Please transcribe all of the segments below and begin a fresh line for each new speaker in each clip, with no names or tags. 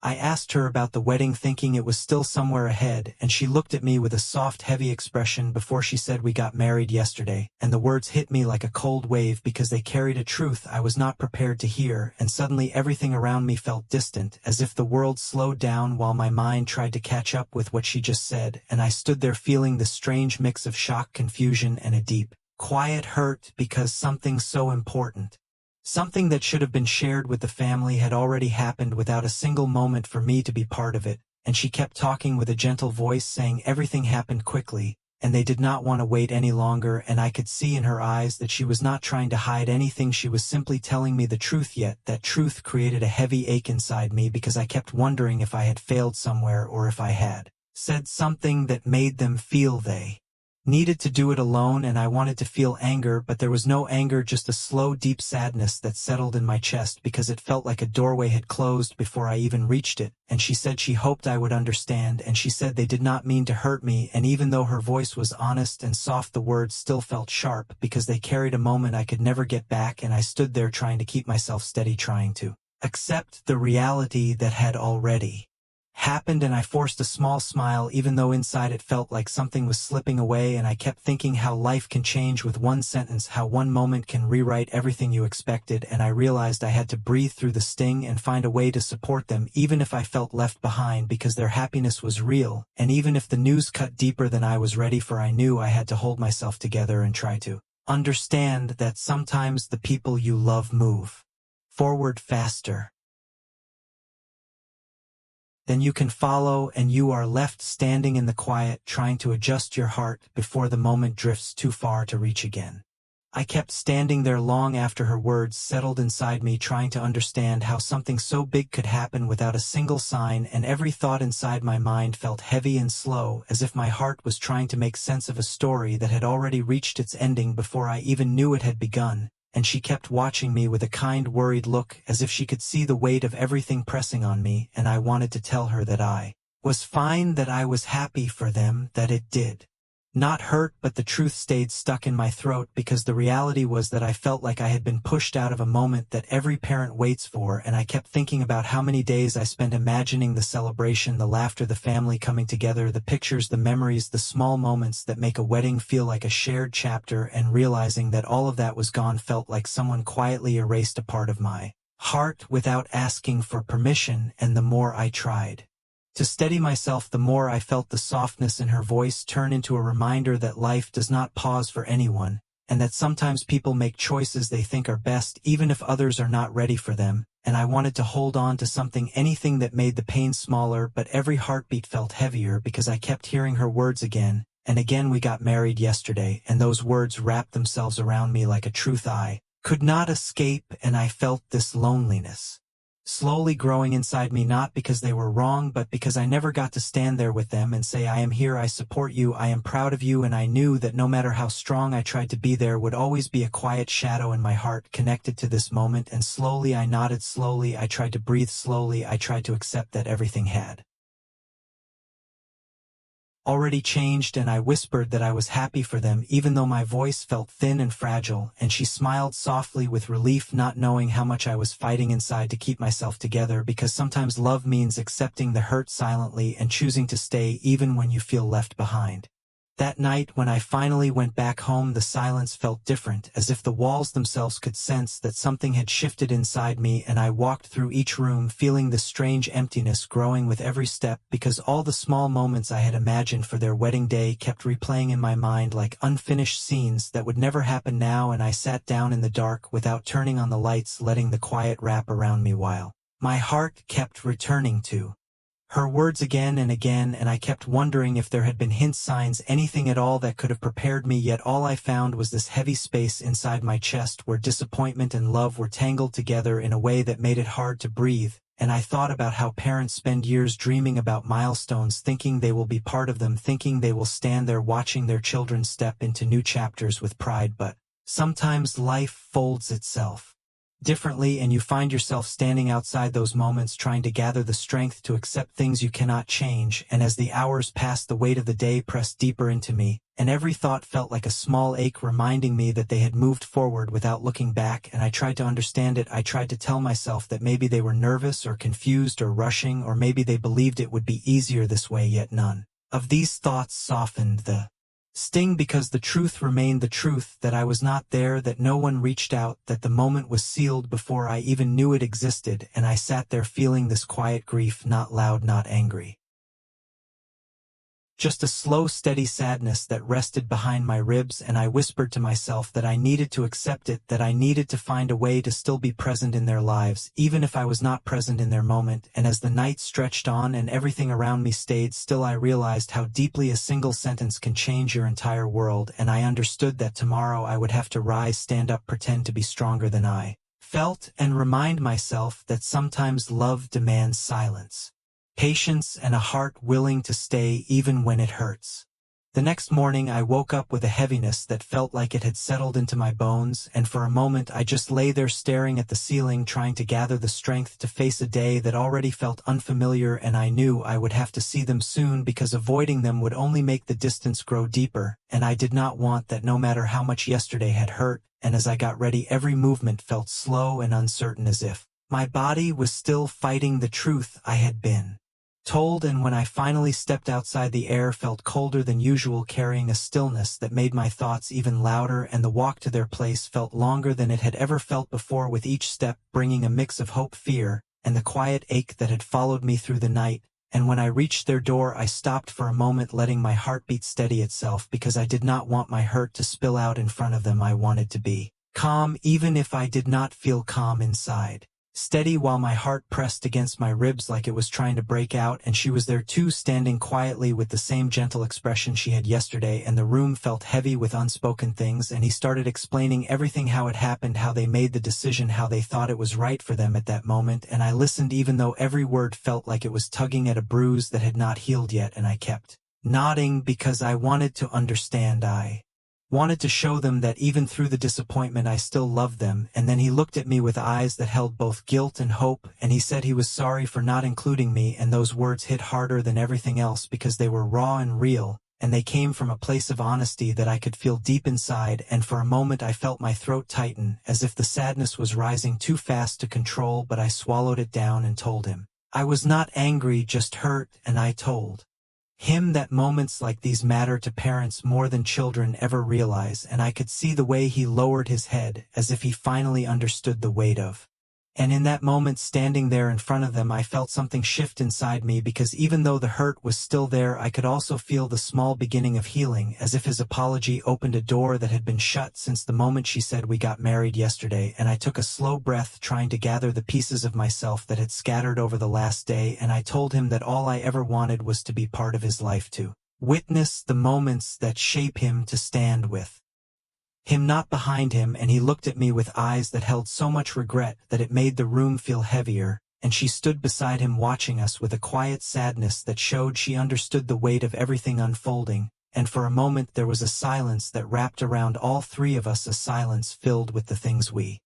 I asked her about the wedding thinking it was still somewhere ahead, and she looked at me with a soft, heavy expression before she said we got married yesterday, and the words hit me like a cold wave because they carried a truth I was not prepared to hear, and suddenly everything around me felt distant, as if the world slowed down while my mind tried to catch up with what she just said, and I stood there feeling this strange mix of shock, confusion, and a deep, quiet hurt because something so important, something that should have been shared with the family, had already happened without a single moment for me to be part of it, and she kept talking with a gentle voice saying everything happened quickly, and they did not want to wait any longer, and I could see in her eyes that she was not trying to hide anything, she was simply telling me the truth, yet that truth created a heavy ache inside me because I kept wondering if I had failed somewhere or if I had said something that made them feel they needed to do it alone, and I wanted to feel anger, but there was no anger, just a slow, deep sadness that settled in my chest because it felt like a doorway had closed before I even reached it, and she said she hoped I would understand, and she said they did not mean to hurt me, and even though her voice was honest and soft, the words still felt sharp because they carried a moment I could never get back, and I stood there trying to keep myself steady, trying to accept the reality that had already happened, and I forced a small smile even though inside it felt like something was slipping away, and I kept thinking how life can change with one sentence, how one moment can rewrite everything you expected, and I realized I had to breathe through the sting and find a way to support them even if I felt left behind, because their happiness was real, and even if the news cut deeper than I was ready for, I knew I had to hold myself together and try to understand that sometimes the people you love move forward faster then you can follow, and you are left standing in the quiet trying to adjust your heart before the moment drifts too far to reach again. I kept standing there long after her words settled inside me, trying to understand how something so big could happen without a single sign, and every thought inside my mind felt heavy and slow, as if my heart was trying to make sense of a story that had already reached its ending before I even knew it had begun. And she kept watching me with a kind, worried look, as if she could see the weight of everything pressing on me, and I wanted to tell her that I was fine, that I was happy for them, that it did not hurt, but the truth stayed stuck in my throat because the reality was that I felt like I had been pushed out of a moment that every parent waits for, and I kept thinking about how many days I spent imagining the celebration, the laughter, the family coming together, the pictures, the memories, the small moments that make a wedding feel like a shared chapter, and realizing that all of that was gone felt like someone quietly erased a part of my heart without asking for permission, and the more I tried to steady myself, the more I felt the softness in her voice turn into a reminder that life does not pause for anyone, and that sometimes people make choices they think are best even if others are not ready for them, and I wanted to hold on to something, anything that made the pain smaller, but every heartbeat felt heavier because I kept hearing her words again and again. We got married yesterday, and those words wrapped themselves around me like a truth I could not escape, and I felt this loneliness slowly growing inside me, not because they were wrong, but because I never got to stand there with them and say, I am here, I support you, I am proud of you, and I knew that no matter how strong I tried to be, there would always be a quiet shadow in my heart connected to this moment. And slowly I nodded, slowly I tried to breathe, slowly I tried to accept that everything had already changed, and I whispered that I was happy for them even though my voice felt thin and fragile, and she smiled softly with relief, not knowing how much I was fighting inside to keep myself together, because sometimes love means accepting the hurt silently and choosing to stay even when you feel left behind. That night, when I finally went back home, the silence felt different, as if the walls themselves could sense that something had shifted inside me, and I walked through each room feeling this strange emptiness growing with every step, because all the small moments I had imagined for their wedding day kept replaying in my mind like unfinished scenes that would never happen now. And I sat down in the dark without turning on the lights, letting the quiet wrap around me while my heart kept returning to her words again and again, and I kept wondering if there had been hints, signs, anything at all that could have prepared me, yet all I found was this heavy space inside my chest where disappointment and love were tangled together in a way that made it hard to breathe. And I thought about how parents spend years dreaming about milestones, thinking they will be part of them, thinking they will stand there watching their children step into new chapters with pride, but sometimes life folds itself differently, and you find yourself standing outside those moments trying to gather the strength to accept things you cannot change. And as the hours passed, the weight of the day pressed deeper into me, and every thought felt like a small ache reminding me that they had moved forward without looking back. And I tried to understand it. I tried to tell myself that maybe they were nervous or confused or rushing, or maybe they believed it would be easier this way, yet none of these thoughts softened the sting, because the truth remained the truth, that I was not there, that no one reached out, that the moment was sealed before I even knew it existed. And I sat there feeling this quiet grief, not loud, not angry. Just a slow, steady sadness that rested behind my ribs, and I whispered to myself that I needed to accept it, that I needed to find a way to still be present in their lives, even if I was not present in their moment. And as the night stretched on and everything around me stayed still, I realized how deeply a single sentence can change your entire world. And I understood that tomorrow I would have to rise, stand up, pretend to be stronger than I felt, and remind myself that sometimes love demands silence, patience, and a heart willing to stay even when it hurts. The next morning I woke up with a heaviness that felt like it had settled into my bones, and for a moment I just lay there staring at the ceiling, trying to gather the strength to face a day that already felt unfamiliar. And I knew I would have to see them soon, because avoiding them would only make the distance grow deeper, and I did not want that, no matter how much yesterday had hurt. And as I got ready, every movement felt slow and uncertain, as if my body was still fighting the truth I had been told. And when I finally stepped outside, the air felt colder than usual, carrying a stillness that made my thoughts even louder, and the walk to their place felt longer than it had ever felt before, with each step bringing a mix of hope, fear, and the quiet ache that had followed me through the night. And when I reached their door, I stopped for a moment, letting my heartbeat steady itself, because I did not want my hurt to spill out in front of them. I wanted to be calm, even if I did not feel calm inside. Steady, while my heart pressed against my ribs like it was trying to break out. And she was there too, standing quietly with the same gentle expression she had yesterday. And the room felt heavy with unspoken things, and he started explaining everything, how it happened, how they made the decision, how they thought it was right for them at that moment. And I listened, even though every word felt like it was tugging at a bruise that had not healed yet. And I kept nodding, because I wanted to understand. I wanted to show them that even through the disappointment I still loved them. And then he looked at me with eyes that held both guilt and hope, and he said he was sorry for not including me. And those words hit harder than everything else, because they were raw and real, and they came from a place of honesty that I could feel deep inside. And for a moment I felt my throat tighten, as if the sadness was rising too fast to control, but I swallowed it down and told him I was not angry, just hurt. And I told him that moments like these matter to parents more than children ever realize. And I could see the way he lowered his head, as if he finally understood the weight of. And in that moment, standing there in front of them, I felt something shift inside me, because even though the hurt was still there, I could also feel the small beginning of healing, as if his apology opened a door that had been shut since the moment she said we got married yesterday. And I took a slow breath, trying to gather the pieces of myself that had scattered over the last day. And I told him that all I ever wanted was to be part of his life, to witness the moments that shape him, to stand with him, not behind him. And he looked at me with eyes that held so much regret that it made the room feel heavier. And she stood beside him, watching us with a quiet sadness that showed she understood the weight of everything unfolding. And for a moment there was a silence that wrapped around all three of us, a silence filled with the things we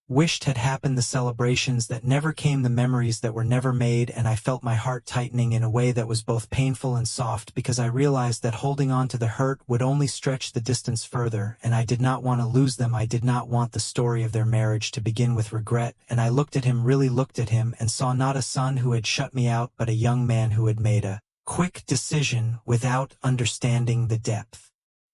wished had happened, the celebrations that never came, the memories that were never made. And I felt my heart tightening in a way that was both painful and soft, because I realized that holding on to the hurt would only stretch the distance further, and I did not want to lose them. I did not want the story of their marriage to begin with regret. And I looked at him, really looked at him, and saw not a son who had shut me out, but a young man who had made a quick decision without understanding the depth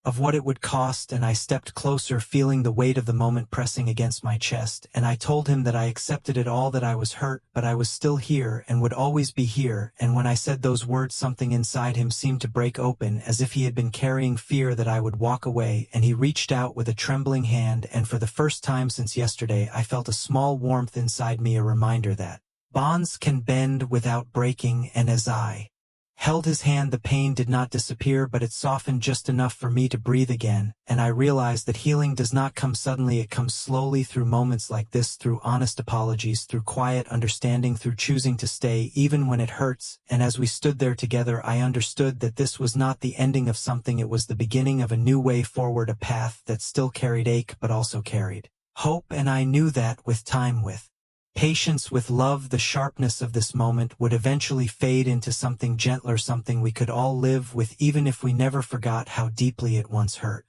of what it would cost. And I stepped closer, feeling the weight of the moment pressing against my chest, and I told him that I accepted it all, that I was hurt, but I was still here and would always be here. And when I said those words, something inside him seemed to break open, as if he had been carrying fear that I would walk away. And he reached out with a trembling hand, and for the first time since yesterday I felt a small warmth inside me, a reminder that bonds can bend without breaking. And as I held his hand, the pain did not disappear, but it softened just enough for me to breathe again. And I realized that healing does not come suddenly, it comes slowly, through moments like this, through honest apologies, through quiet understanding, through choosing to stay even when it hurts. And as we stood there together, I understood that this was not the ending of something, it was the beginning of a new way forward, a path that still carried ache but also carried hope, and I knew that with time, with patience, with love, the sharpness of this moment would eventually fade into something gentler, something we could all live with even if we never forgot how deeply it once hurt.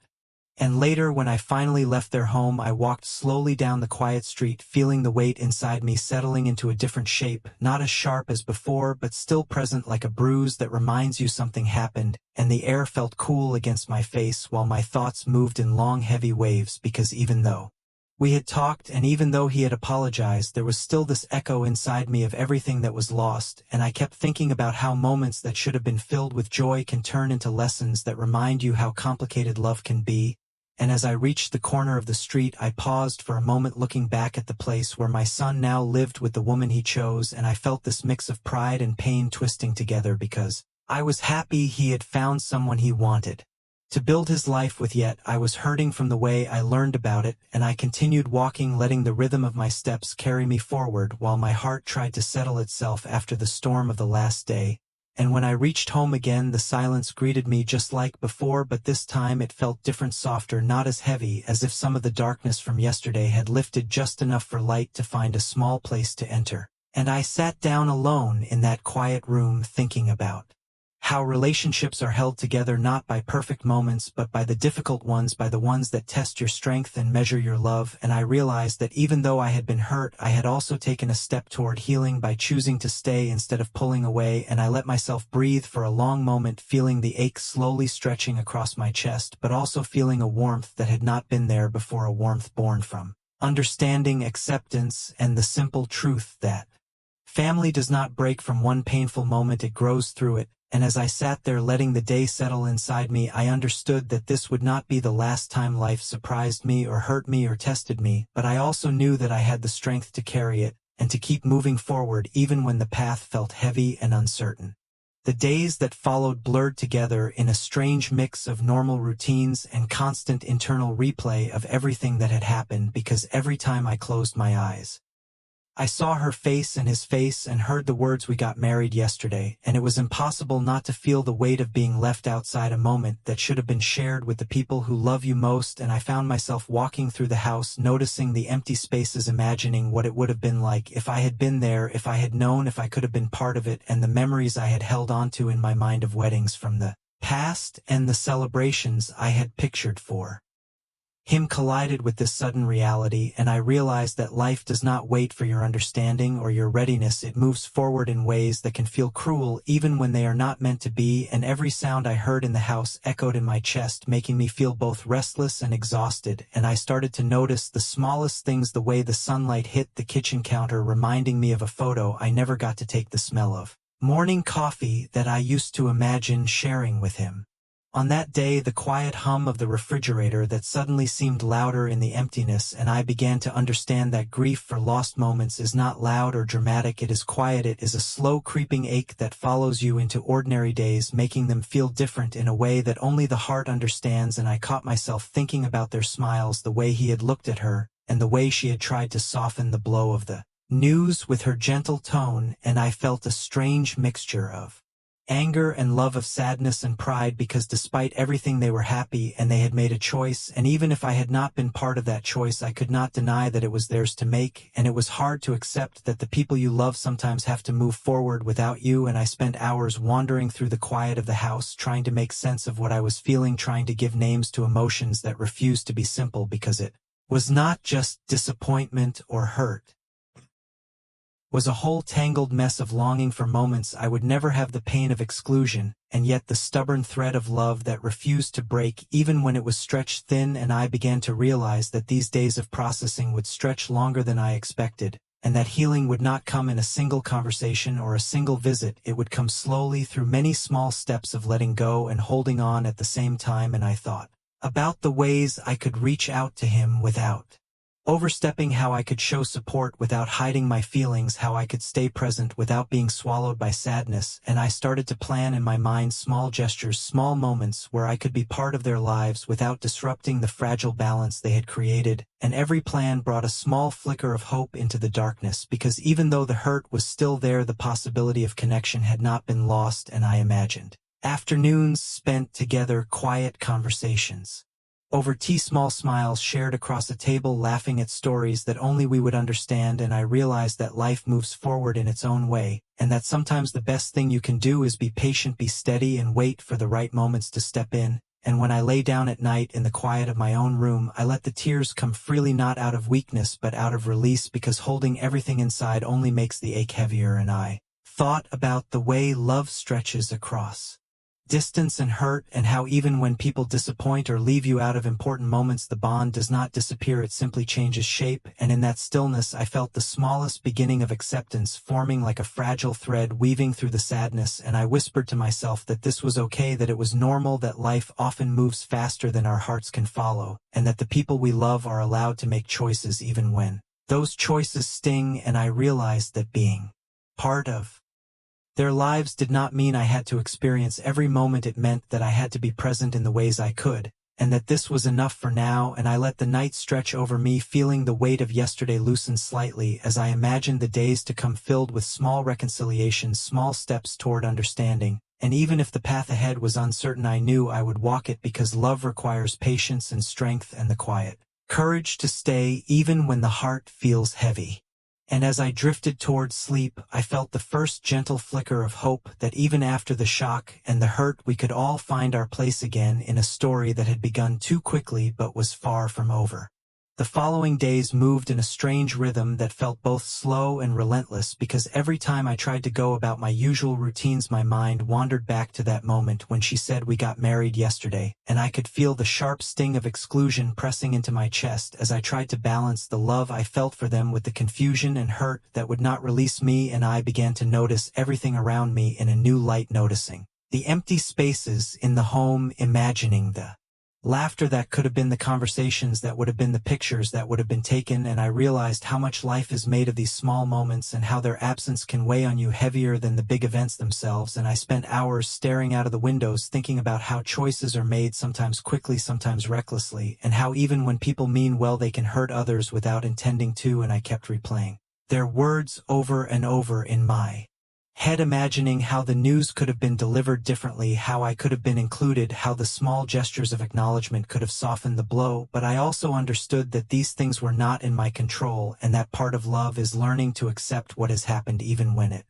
And later, when I finally left their home, I walked slowly down the quiet street, feeling the weight inside me settling into a different shape, not as sharp as before, but still present, like a bruise that reminds you something happened, and the air felt cool against my face while my thoughts moved in long, heavy waves, because even though we had talked, and even though he had apologized, there was still this echo inside me of everything that was lost, and I kept thinking about how moments that should have been filled with joy can turn into lessons that remind you how complicated love can be. And as I reached the corner of the street, I paused for a moment, looking back at the place where my son now lived with the woman he chose, and I felt this mix of pride and pain twisting together, because I was happy he had found someone he wanted to build his life with, yet I was hurting from the way I learned about it, and I continued walking, letting the rhythm of my steps carry me forward while my heart tried to settle itself after the storm of the last day. And when I reached home again, the silence greeted me just like before, but this time it felt different, softer, not as heavy, as if some of the darkness from yesterday had lifted just enough for light to find a small place to enter. And I sat down alone in that quiet room, thinking about how relationships are held together not by perfect moments, but by the difficult ones, by the ones that test your strength and measure your love. And I realized that even though I had been hurt, I had also taken a step toward healing by choosing to stay instead of pulling away, and I let myself breathe for a long moment, feeling the ache slowly stretching across my chest, but also feeling a warmth that had not been there before, a warmth born from understanding, acceptance, and the simple truth that family does not break from one painful moment, it grows through it. And as I sat there letting the day settle inside me, I understood that this would not be the last time life surprised me or hurt me or tested me, but I also knew that I had the strength to carry it and to keep moving forward even when the path felt heavy and uncertain. The days that followed blurred together in a strange mix of normal routines and constant internal replay of everything that had happened, because every time I closed my eyes, I saw her face and his face and heard the words, "We got married yesterday," and it was impossible not to feel the weight of being left outside a moment that should have been shared with the people who love you most. And I found myself walking through the house, noticing the empty spaces, imagining what it would have been like if I had been there, if I had known, if I could have been part of it, and the memories I had held onto in my mind of weddings from the past and the celebrations I had pictured for him collided with this sudden reality, and I realized that life does not wait for your understanding or your readiness. It moves forward in ways that can feel cruel even when they are not meant to be, and every sound I heard in the house echoed in my chest, making me feel both restless and exhausted. And I started to notice the smallest things, the way the sunlight hit the kitchen counter, reminding me of a photo I never got to take, the smell of morning coffee that I used to imagine sharing with him. On that day, the quiet hum of the refrigerator that suddenly seemed louder in the emptiness, and I began to understand that grief for lost moments is not loud or dramatic, it is quiet. It is a slow creeping ache that follows you into ordinary days, making them feel different in a way that only the heart understands. And I caught myself thinking about their smiles, the way he had looked at her, and the way she had tried to soften the blow of the news with her gentle tone, and I felt a strange mixture of anger and love, of sadness and pride, because despite everything they were happy and they had made a choice, and even if I had not been part of that choice, I could not deny that it was theirs to make, and it was hard to accept that the people you love sometimes have to move forward without you. And I spent hours wandering through the quiet of the house, trying to make sense of what I was feeling, trying to give names to emotions that refused to be simple, because it was not just disappointment or hurt. Was a whole tangled mess of longing for moments I would never have, the pain of exclusion, and yet the stubborn thread of love that refused to break even when it was stretched thin. And I began to realize that these days of processing would stretch longer than I expected, and that healing would not come in a single conversation or a single visit. It would come slowly through many small steps of letting go and holding on at the same time. And I thought about the ways I could reach out to him without overstepping, how I could show support without hiding my feelings, how I could stay present without being swallowed by sadness. And I started to plan in my mind small gestures, small moments where I could be part of their lives without disrupting the fragile balance they had created. And every plan brought a small flicker of hope into the darkness, because even though the hurt was still there, the possibility of connection had not been lost. And I imagined afternoons spent together, quiet conversations Over tea, small smiles shared across a table, laughing at stories that only we would understand, and I realized that life moves forward in its own way, and that sometimes the best thing you can do is be patient, be steady, and wait for the right moments to step in. And when I lay down at night in the quiet of my own room, I let the tears come freely, not out of weakness but out of release, because holding everything inside only makes the ache heavier. And I thought about the way love stretches across distance and hurt, and how even when people disappoint or leave you out of important moments, the bond does not disappear, it simply changes shape. And in that stillness I felt the smallest beginning of acceptance forming, like a fragile thread weaving through the sadness, and I whispered to myself that this was okay, that it was normal, that life often moves faster than our hearts can follow, and that the people we love are allowed to make choices even when those choices sting. And I realized that being part of their lives did not mean I had to experience every moment. It meant that I had to be present in the ways I could, and that this was enough for now. And I let the night stretch over me, feeling the weight of yesterday loosen slightly as I imagined the days to come filled with small reconciliations, small steps toward understanding. And even if the path ahead was uncertain, I knew I would walk it, because love requires patience and strength and the quiet courage to stay even when the heart feels heavy. And as I drifted toward sleep, I felt the first gentle flicker of hope that even after the shock and the hurt, we could all find our place again in a story that had begun too quickly but was far from over. The following days moved in a strange rhythm that felt both slow and relentless, because every time I tried to go about my usual routines, my mind wandered back to that moment when she said we got married yesterday, and I could feel the sharp sting of exclusion pressing into my chest as I tried to balance the love I felt for them with the confusion and hurt that would not release me. And I began to notice everything around me in a new light, noticing the empty spaces in the home, imagining the laughter that could have been, the conversations that would have been, the pictures that would have been taken. And I realized how much life is made of these small moments, and how their absence can weigh on you heavier than the big events themselves. And I spent hours staring out of the windows, thinking about how choices are made, sometimes quickly, sometimes recklessly, and how even when people mean well, they can hurt others without intending to. And I kept replaying their words over and over in my head, imagining how the news could have been delivered differently, how I could have been included, how the small gestures of acknowledgement could have softened the blow. But I also understood that these things were not in my control, and that part of love is learning to accept what has happened even when it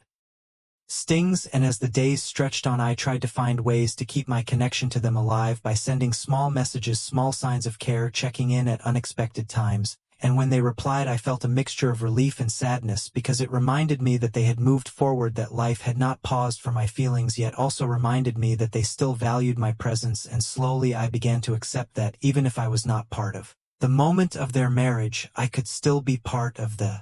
stings. And as the days stretched on, I tried to find ways to keep my connection to them alive by sending small messages, small signs of care, checking in at unexpected times. And when they replied, I felt a mixture of relief and sadness, because it reminded me that they had moved forward, that life had not paused for my feelings, yet also reminded me that they still valued my presence. And slowly I began to accept that, even if I was not part of the moment of their marriage, I could still be part of the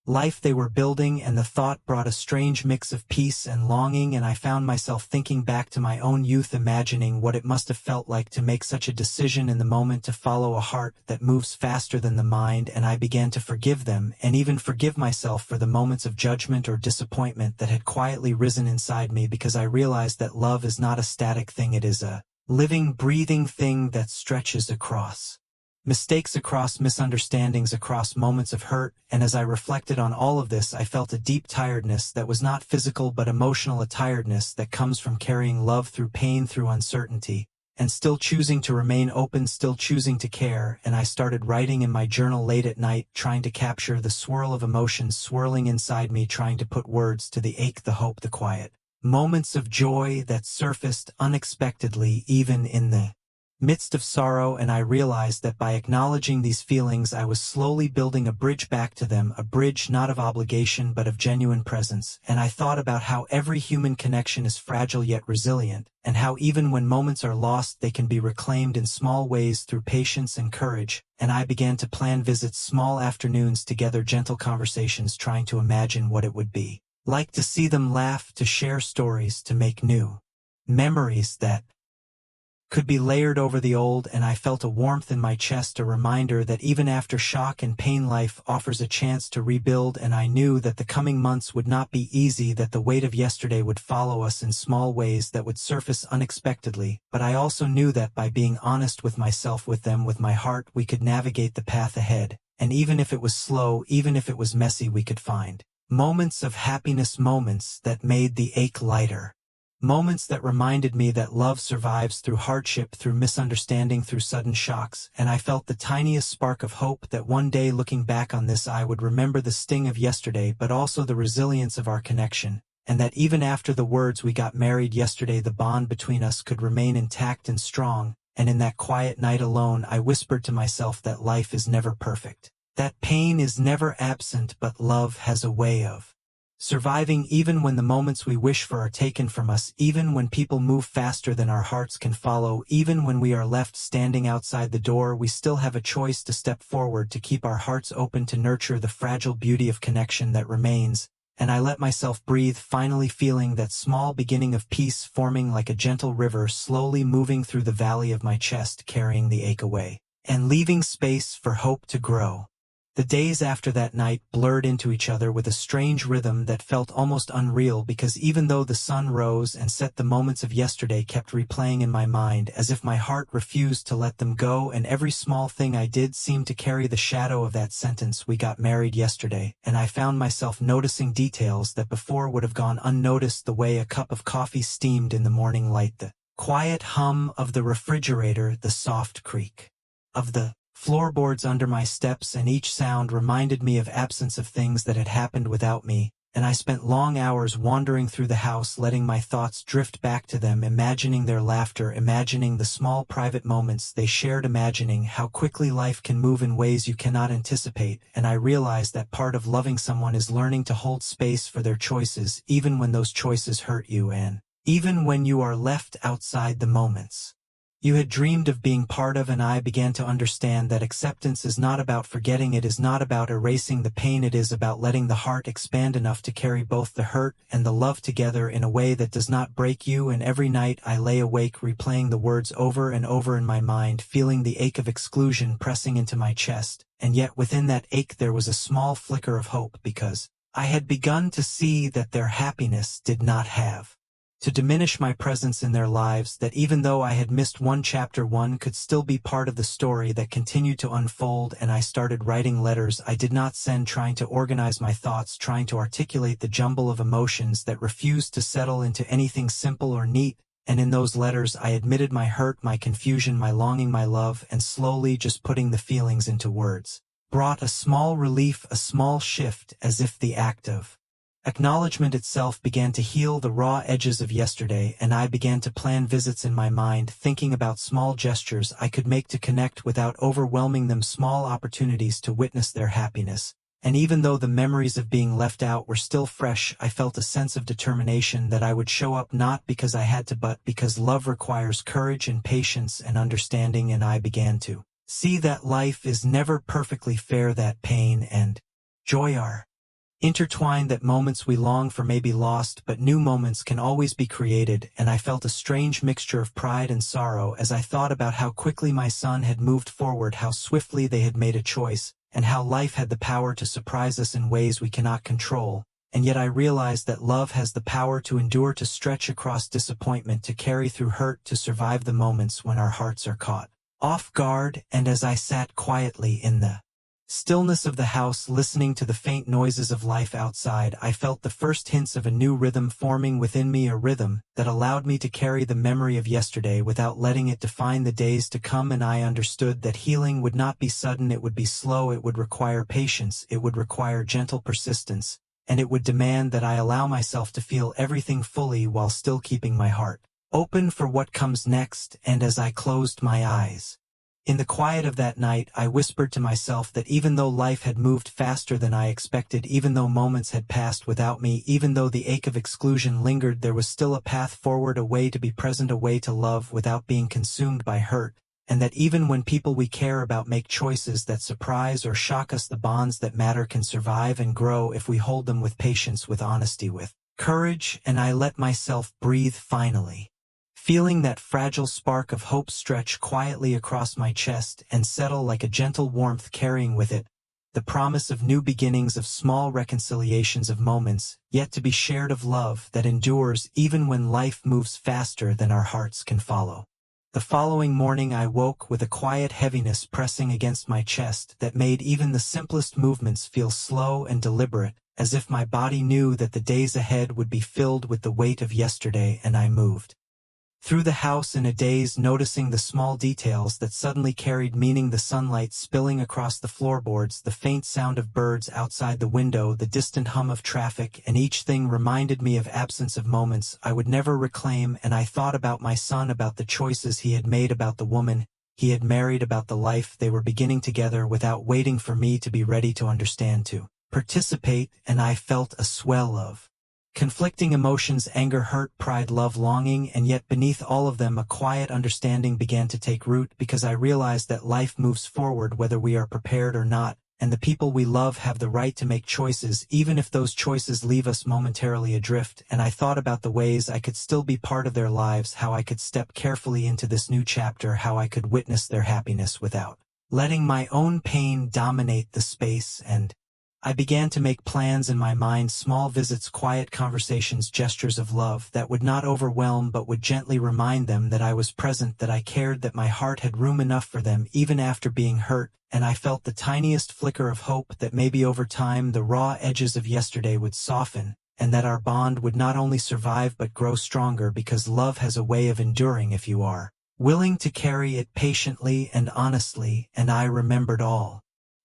life they were building. And the thought brought a strange mix of peace and longing, and I found myself thinking back to my own youth, imagining what it must have felt like to make such a decision in the moment, to follow a heart that moves faster than the mind. And I began to forgive them, and even forgive myself, for the moments of judgment or disappointment that had quietly risen inside me, because I realized that love is not a static thing, it is a living, breathing thing that stretches across mistakes, across misunderstandings, across moments of hurt. And as I reflected on all of this, I felt a deep tiredness that was not physical but emotional, a tiredness that comes from carrying love through pain, through uncertainty, and still choosing to remain open, still choosing to care. And I started writing in my journal late at night, trying to capture the swirl of emotions swirling inside me, trying to put words to the ache, the hope, the quiet moments of joy that surfaced unexpectedly, even in the midst of sorrow. And I realized that by acknowledging these feelings, I was slowly building a bridge back to them, a bridge not of obligation but of genuine presence. And I thought about how every human connection is fragile yet resilient, and how even when moments are lost, they can be reclaimed in small ways through patience and courage. And I began to plan visits, small afternoons together, gentle conversations, trying to imagine what it would be like to see them laugh, to share stories, to make new memories that could be layered over the old. And I felt a warmth in my chest, a reminder that even after shock and pain, life offers a chance to rebuild. And I knew that the coming months would not be easy, that the weight of yesterday would follow us in small ways that would surface unexpectedly. But I also knew that by being honest with myself, with them, with my heart, we could navigate the path ahead. And even if it was slow, even if it was messy, we could find moments of happiness, moments that made the ache lighter. Moments that reminded me that love survives through hardship, through misunderstanding, through sudden shocks, and I felt the tiniest spark of hope that one day looking back on this I would remember the sting of yesterday but also the resilience of our connection, and that even after the words "we got married yesterday" the bond between us could remain intact and strong, and in that quiet night alone I whispered to myself that life is never perfect, that pain is never absent, but love has a way of surviving even when the moments we wish for are taken from us, even when people move faster than our hearts can follow, even when we are left standing outside the door, we still have a choice to step forward, to keep our hearts open, to nurture the fragile beauty of connection that remains. And I let myself breathe, finally feeling that small beginning of peace forming like a gentle river slowly moving through the valley of my chest, carrying the ache away and leaving space for hope to grow. The days after that night blurred into each other with a strange rhythm that felt almost unreal, because even though the sun rose and set, the moments of yesterday kept replaying in my mind as if my heart refused to let them go, and every small thing I did seemed to carry the shadow of that sentence, "We got married yesterday," and I found myself noticing details that before would have gone unnoticed: the way a cup of coffee steamed in the morning light, the quiet hum of the refrigerator, the soft creak of the floorboards under my steps, and each sound reminded me of absence, of things that had happened without me, and I spent long hours wandering through the house, letting my thoughts drift back to them, imagining their laughter, imagining the small private moments they shared, imagining how quickly life can move in ways you cannot anticipate, and I realized that part of loving someone is learning to hold space for their choices, even when those choices hurt you, and even when you are left outside the moments you had dreamed of being part of. And I began to understand that acceptance is not about forgetting, it is not about erasing the pain, it is about letting the heart expand enough to carry both the hurt and the love together in a way that does not break you. And every night I lay awake replaying the words over and over in my mind, feeling the ache of exclusion pressing into my chest, and yet within that ache there was a small flicker of hope, because I had begun to see that their happiness did not have to diminish my presence in their lives, that even though I had missed one chapter, one could still be part of the story that continued to unfold. And I started writing letters I did not send, trying to organize my thoughts, trying to articulate the jumble of emotions that refused to settle into anything simple or neat. And in those letters I admitted my hurt, my confusion, my longing, my love, and slowly just putting the feelings into words brought a small relief, a small shift, as if the act of acknowledgement itself began to heal the raw edges of yesterday. And I began to plan visits in my mind, thinking about small gestures I could make to connect without overwhelming them, small opportunities to witness their happiness. And even though the memories of being left out were still fresh, I felt a sense of determination that I would show up, not because I had to, but because love requires courage and patience and understanding. And I began to see that life is never perfectly fair, that pain and joy are intertwined, that moments we long for may be lost, but new moments can always be created. And I felt a strange mixture of pride and sorrow as I thought about how quickly my son had moved forward, how swiftly they had made a choice, and how life had the power to surprise us in ways we cannot control. And yet I realized that love has the power to endure, to stretch across disappointment, to carry through hurt, to survive the moments when our hearts are caught off guard. And as I sat quietly in the stillness of the house, listening to the faint noises of life outside, I felt the first hints of a new rhythm forming within me, a rhythm that allowed me to carry the memory of yesterday without letting it define the days to come. And I understood that healing would not be sudden, it would be slow, it would require patience, it would require gentle persistence, and it would demand that I allow myself to feel everything fully while still keeping my heart open for what comes next. And as I closed my eyes, in the quiet of that night, I whispered to myself that even though life had moved faster than I expected, even though moments had passed without me, even though the ache of exclusion lingered, there was still a path forward, a way to be present, a way to love without being consumed by hurt. And that even when people we care about make choices that surprise or shock us, the bonds that matter can survive and grow if we hold them with patience, with honesty, with courage. And I let myself breathe finally, feeling that fragile spark of hope stretch quietly across my chest and settle like a gentle warmth, carrying with it the promise of new beginnings, of small reconciliations, of moments yet to be shared, of love that endures even when life moves faster than our hearts can follow. The following morning I woke with a quiet heaviness pressing against my chest that made even the simplest movements feel slow and deliberate, as if my body knew that the days ahead would be filled with the weight of yesterday, and I moved through the house in a daze, noticing the small details that suddenly carried meaning: the sunlight spilling across the floorboards, the faint sound of birds outside the window, the distant hum of traffic, and each thing reminded me of absence, of moments I would never reclaim. And I thought about my son, about the choices he had made, about the woman he had married, about the life they were beginning together without waiting for me to be ready to understand, to participate. And I felt a swell of conflicting emotions: anger, hurt, pride, love, longing, and yet beneath all of them a quiet understanding began to take root, because I realized that life moves forward whether we are prepared or not, and the people we love have the right to make choices, even if those choices leave us momentarily adrift. And I thought about the ways I could still be part of their lives, how I could step carefully into this new chapter, how I could witness their happiness without letting my own pain dominate the space. And I began to make plans in my mind: small visits, quiet conversations, gestures of love that would not overwhelm but would gently remind them that I was present, that I cared, that my heart had room enough for them even after being hurt. And I felt the tiniest flicker of hope that maybe over time the raw edges of yesterday would soften, and that our bond would not only survive but grow stronger, because love has a way of enduring if you are willing to carry it patiently and honestly. And I remembered all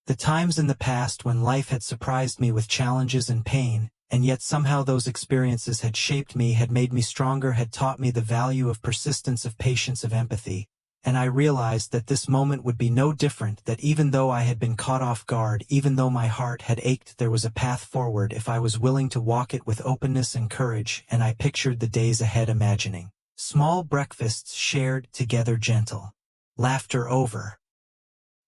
the times in the past when life had surprised me with challenges and pain, and yet somehow those experiences had shaped me, had made me stronger, had taught me the value of persistence, of patience, of empathy. And I realized that this moment would be no different, that even though I had been caught off guard, even though my heart had ached, there was a path forward if I was willing to walk it with openness and courage. And I pictured the days ahead, imagining small breakfasts shared together, gentle laughter over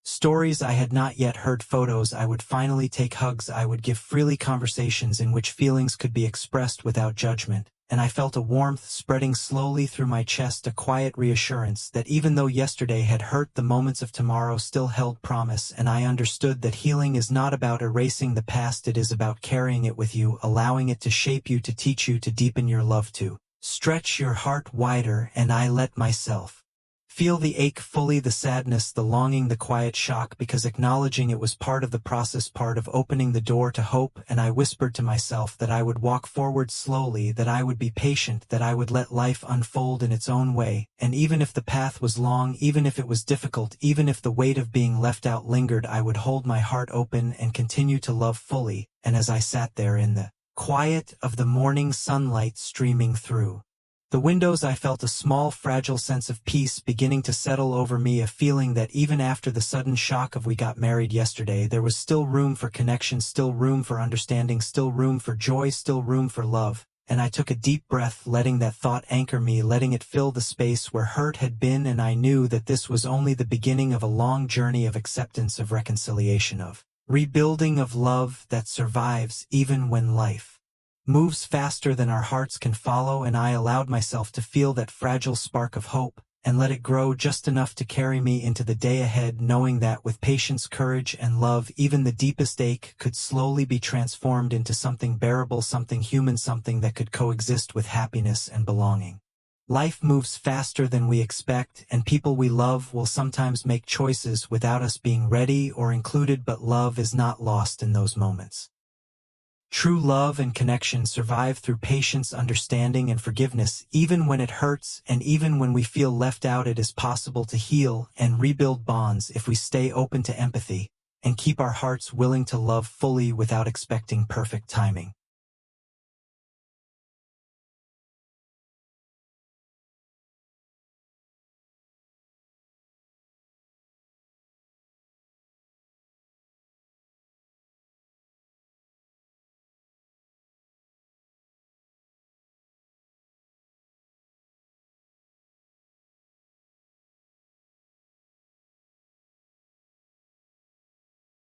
stories I had not yet heard, photos I would finally take, hugs I would give freely, conversations in which feelings could be expressed without judgment. And I felt a warmth spreading slowly through my chest, a quiet reassurance that even though yesterday had hurt, the moments of tomorrow still held promise. And I understood that healing is not about erasing the past, it is about carrying it with you, allowing it to shape you, to teach you, to deepen your love, to stretch your heart wider. And I let myself feel the ache fully, the sadness, the longing, the quiet shock, because acknowledging it was part of the process, part of opening the door to hope. And I whispered to myself that I would walk forward slowly, that I would be patient, that I would let life unfold in its own way. And even if the path was long, even if it was difficult, even if the weight of being left out lingered, I would hold my heart open and continue to love fully. And as I sat there in the quiet of the morning sunlight streaming through the windows, I felt a small, fragile sense of peace beginning to settle over me, a feeling that even after the sudden shock of "we got married yesterday," there was still room for connection, still room for understanding, still room for joy, still room for love. And I took a deep breath, letting that thought anchor me, letting it fill the space where hurt had been. And I knew that this was only the beginning of a long journey of acceptance, of reconciliation, of rebuilding, of love that survives even when life moves faster than our hearts can follow. And I allowed myself to feel that fragile spark of hope and let it grow just enough to carry me into the day ahead, knowing that with patience, courage, and love, even the deepest ache could slowly be transformed into something bearable, something human, something that could coexist with happiness and belonging. Life moves faster than we expect, and people we love will sometimes make choices without us being ready or included, but love is not lost in those moments. True love and connection survive through patience, understanding, and forgiveness. Even when it hurts, and even when we feel left out, it is possible to heal and rebuild bonds if we stay open to empathy and keep our hearts willing to love fully without expecting perfect timing.